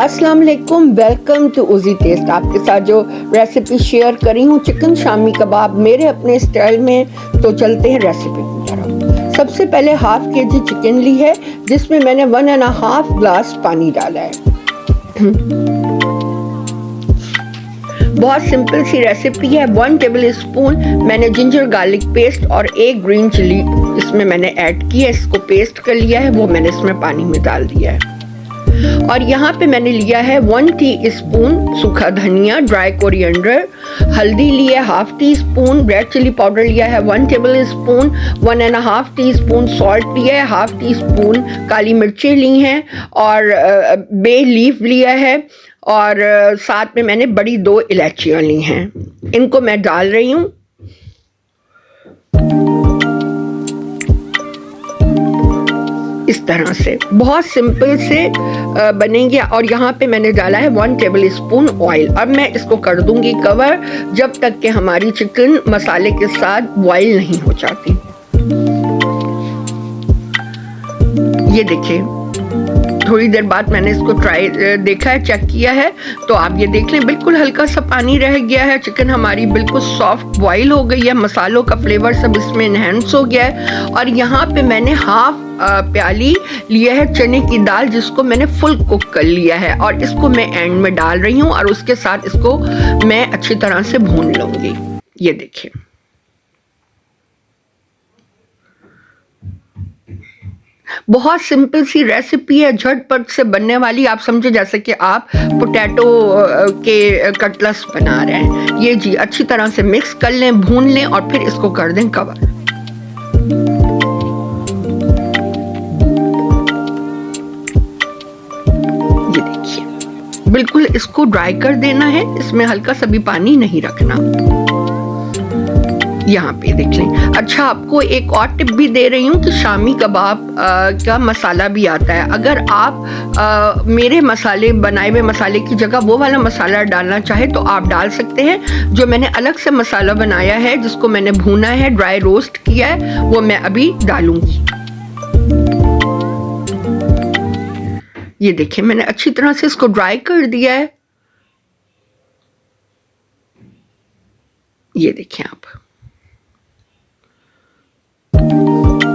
अस्सलाम वालेकुम, welcome to Uzi test. आपके साथ जो रेसिपी शेयर करी हूँ चिकन शामी कबाब मेरे अपने स्टाइल में, तो चलते हैं रेसिपी की तरफ। सबसे पहले हाफ केजी चिकन ली है जिसमें मैंने 1.5 ग्लास पानी डाला है। बहुत सिंपल सी रेसिपी है। 1 टेबल स्पून मैंने जिंजर गार्लिक पेस्ट और 1 ग्रीन चिली इसमें मैंने ऐड किया, इसको पेस्ट कर लिया है, वो मैंने इसमें पानी में डाल दिया है। और यहाँ पे मैंने लिया है 1 टीस्पून सूखा धनिया, ड्राई कोरिएंडर, हल्दी लिया है 1/2 टीस्पून, रेड चिली पाउडर लिया है 1 टेबल स्पून, 1.5 टीस्पून सॉल्ट लिया है, 1/2 टीस्पून काली मिर्चें ली हैं और बे लीफ लिया है और साथ में मैंने बड़ी 2 इलायचियाँ ली हैं। इनको मैं डाल रही हूँ। इस तरह से बहुत सिंपल से बनेंगे। और यहाँ पे मैंने डाला है 1 टेबल स्पून ऑयल। अब मैं इसको कर दूंगी कवर जब तक कि हमारी चिकन मसाले के साथ बॉईल नहीं हो जाती। ये देखिए, थोड़ी देर बाद मैंने इसको देखा है, चेक किया है, तो आप ये देख लें बिल्कुल हल्का सा पानी रह गया है। चिकन हमारी बिल्कुल सॉफ्ट बॉईल हो गई है, मसालों का फ्लेवर सब इसमें इनहेंस हो गया है। और यहाँ पे मैंने हाफ प्याली लिया है चने की दाल जिसको मैंने फुल कुक कर लिया है और इसको मैं एंड में डाल रही हूँ और उसके साथ इसको मैं अच्छी तरह से भून लूंगी। ये देखिए, बहुत सिंपल सी रेसिपी है, झटपट से बनने वाली। आप समझे जैसे कि आप पोटैटो के कटलेट्स बना रहे हैं। ये जी अच्छी तरह से मिक्स कर लें, भून लें और फिर इसको कर दें कवर। ये देखिए, बिल्कुल इसको ड्राई कर देना है, इसमें हल्का सा भी पानी नहीं रखना। यहाँ पे देख लें। अच्छा, आपको एक और टिप भी दे रही हूँ कि शामी कबाब का मसाला भी आता है। अगर आप मेरे मसाले बनाए हुए मसाले की जगह वो वाला मसाला डालना चाहे तो आप डाल सकते हैं। जो मैंने अलग से मसाला बनाया है जिसको मैंने भूना है, ड्राई रोस्ट किया है, वो मैं अभी डालूंगी। ये देखिए, मैंने अच्छी तरह से इसको ड्राई कर दिया है। ये देखिए आप,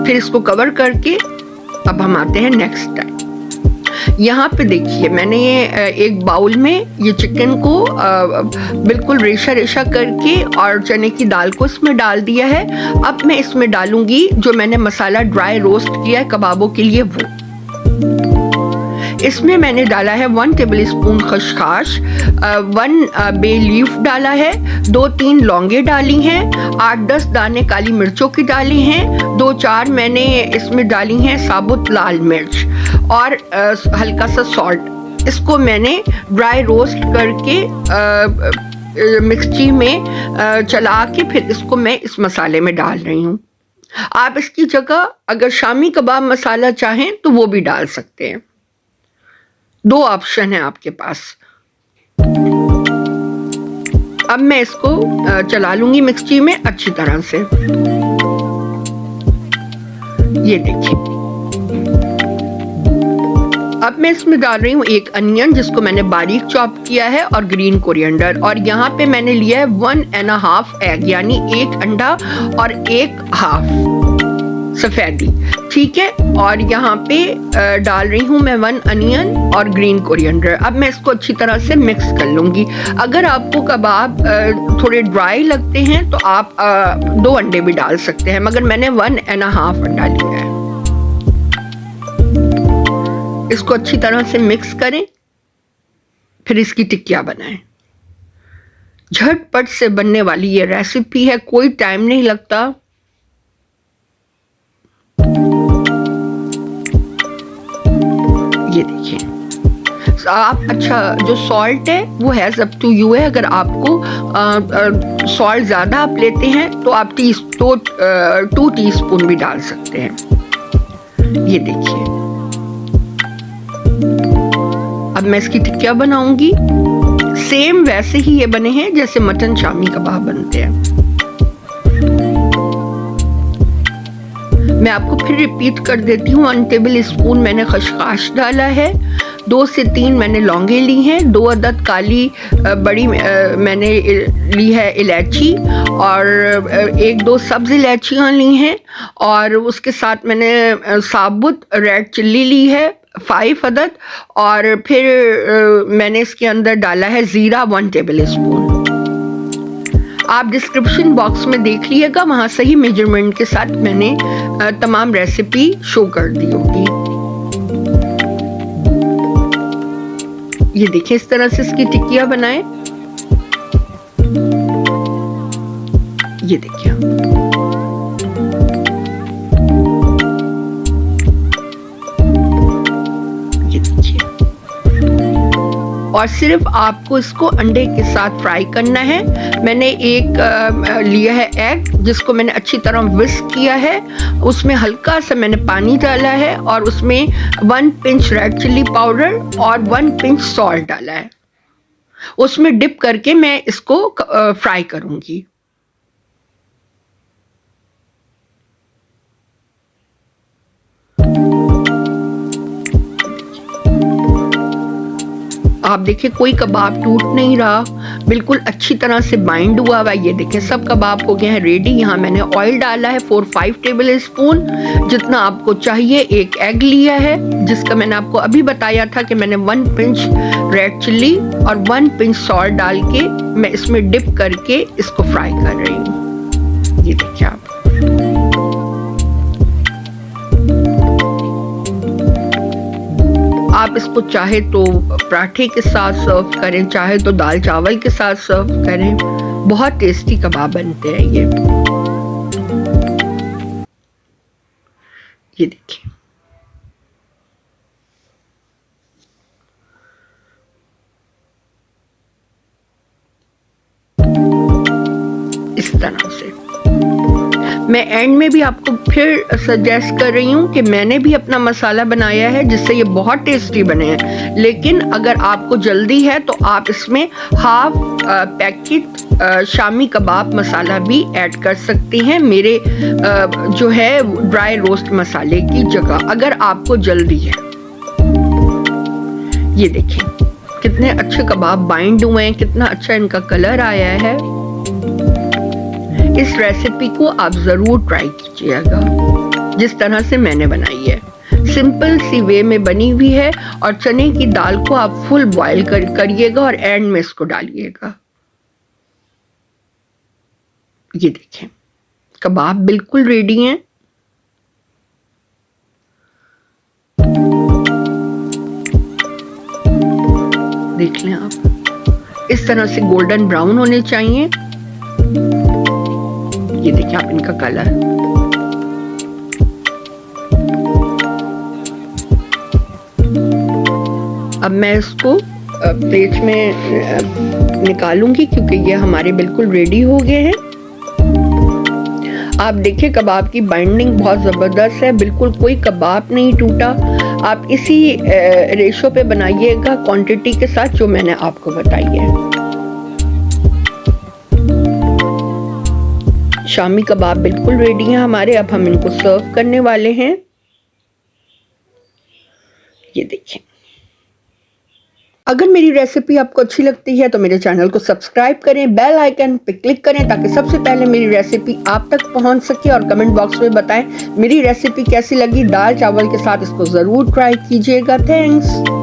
फिर इसको कवर करके अब हम आते हैं नेक्स्ट टाइम। यहाँ पे देखिए, मैंने ये एक बाउल में ये चिकन को बिल्कुल रेशा रेशा करके और चने की दाल को इसमें डाल दिया है। अब मैं इसमें डालूंगी जो मैंने मसाला ड्राई रोस्ट किया है कबाबों के लिए, वो इसमें मैंने डाला है 1 टेबल स्पून खसखस, 1 बे लीफ डाला है, 2-3 लौंगे डाली हैं, 8-10 दाने काली मिर्चों की डाली हैं, 2-4 मैंने इसमें डाली हैं साबुत लाल मिर्च और हल्का सा सॉल्ट। इसको मैंने ड्राई रोस्ट करके मिक्सी में चला के फिर इसको मैं इस मसाले में डाल रही हूँ। आप इसकी जगह अगर शामी कबाब मसाला चाहें तो वो भी डाल सकते हैं। 2 ऑप्शन है आपके पास। अब मैं इसको चला लूंगी मिक्सी में अच्छी तरह से। ये देखिए, अब मैं इसमें डाल रही हूँ 1 अनियन जिसको मैंने बारीक चॉप किया है और ग्रीन कोरिएंडर। और यहाँ पे मैंने लिया है 1.5 एग, यानी 1 अंडा और 1 हाफ सफेदी, ठीक है। और यहाँ पे डाल रही हूँ मैं 1 अनियन और ग्रीन कोरिएंडर। अब मैं इसको अच्छी तरह से मिक्स कर लूंगी। अगर आपको कबाब थोड़े ड्राई लगते हैं तो आप 2 अंडे भी डाल सकते हैं, मगर मैंने 1.5 अंडा लिया है। इसको अच्छी तरह से मिक्स करें, फिर इसकी टिक्कियाँ बनाएं। झटपट से बनने वाली ये रेसिपी है, कोई टाइम नहीं लगता। ये देखिए आप, अच्छा जो सॉल्ट है वो हैज़ अप टू यू है। अगर आपको सॉल्ट ज़्यादा आप लेते हैं तो आप 2 टीस्पून भी डाल सकते हैं। ये देखिए, अब मैं इसकी टिक्कियाँ बनाऊंगी। सेम वैसे ही ये बने हैं जैसे मटन शामी कबाब बनते हैं। मैं आपको फिर रिपीट कर देती हूँ। 1 टेबल स्पून मैंने खसखस डाला है, 2 से 3 मैंने लौंगे ली हैं, 2 अदद काली बड़ी मैंने ली है इलायची, और 1-2 सब्ज़ इलायचियाँ ली हैं, और उसके साथ मैंने साबुत रेड चिल्ली ली है 5 अदद, और फिर मैंने इसके अंदर डाला है ज़ीरा 1 टेबल स्पून। आप डिस्क्रिप्शन बॉक्स में देख लीजिएगा, वहाँ सही मेजरमेंट के साथ मैंने तमाम रेसिपी शो कर दी होगी। ये देखिए इस तरह से इसकी टिक्कियाँ बनाएं। ये देखिए और सिर्फ आपको इसको अंडे के साथ फ्राई करना है। मैंने एक लिया है एग, जिसको मैंने अच्छी तरह विस्क किया है, उसमें हल्का सा मैंने पानी डाला है और उसमें 1 पिंच रेड चिल्ली पाउडर और 1 पिंच सॉल्ट डाला है। उसमें डिप करके मैं इसको फ्राई करूंगी। आप देखिए कोई कबाब टूट नहीं रहा, बिल्कुल अच्छी तरह से बाइंड हुआ हुआ। ये देखें सब कबाब हो गए हैं रेडी। यहाँ मैंने ऑयल डाला है 4-5 टेबल स्पून, जितना आपको चाहिए। एक एग लिया है, जिसका मैंने आपको अभी बताया था कि मैंने 1 पिंच रेड चिल्ली और 1 पिंच सॉल्ट डाल के मैं इसमें डिप करके इसको फ्राई कर रही हूँ। ये देखिए आप इसको चाहे तो पराठे के साथ सर्व करें, चाहे तो दाल चावल के साथ सर्व करें। बहुत टेस्टी कबाब बनते हैं ये देखिए। इस तरह से मैं एंड में भी आपको फिर सजेस्ट कर रही हूँ कि मैंने भी अपना मसाला बनाया है, जिससे ये बहुत टेस्टी बने हैं। लेकिन अगर आपको जल्दी है तो आप इसमें हाफ पैकेट शामी कबाब मसाला भी ऐड कर सकते हैं, मेरे जो है ड्राई रोस्ट मसाले की जगह, अगर आपको जल्दी है। ये देखें कितने अच्छे कबाब बाइंड हुए हैं, कितना अच्छा इनका कलर आया है। इस रेसिपी को आप ज़रूर ट्राई कीजिएगा, जिस तरह से मैंने बनाई है। सिंपल सी वे में बनी हुई है, और चने की दाल को आप फुल बॉईल करिएगा और एंड में इसको डालिएगा। ये देखें कबाब बिल्कुल रेडी हैं। देख लें आप, इस तरह से गोल्डन ब्राउन होने चाहिए। ये देखिए आप इनका कलर। अब मैं इसको प्लेट में निकालूंगी, क्योंकि ये हमारे बिल्कुल रेडी हो गए हैं। आप देखिए कबाब की बाइंडिंग बहुत ज़बरदस्त है, बिल्कुल कोई कबाब नहीं टूटा। आप इसी रेशो पे बनाइएगा क्वांटिटी के साथ जो मैंने आपको बताई है। शामी कबाब बिल्कुल रेडी हैं हमारे। अब हम इनको सर्व करने वाले हैं। ये देखें। अगर मेरी रेसिपी आपको अच्छी लगती है तो मेरे चैनल को सब्सक्राइब करें, बेल आइकन पे क्लिक करें, ताकि सबसे पहले मेरी रेसिपी आप तक पहुंच सके। और कमेंट बॉक्स में बताएं मेरी रेसिपी कैसी लगी। दाल चावल के साथ इसको ज़रूर ट्राई कीजिएगा। थैंक्स।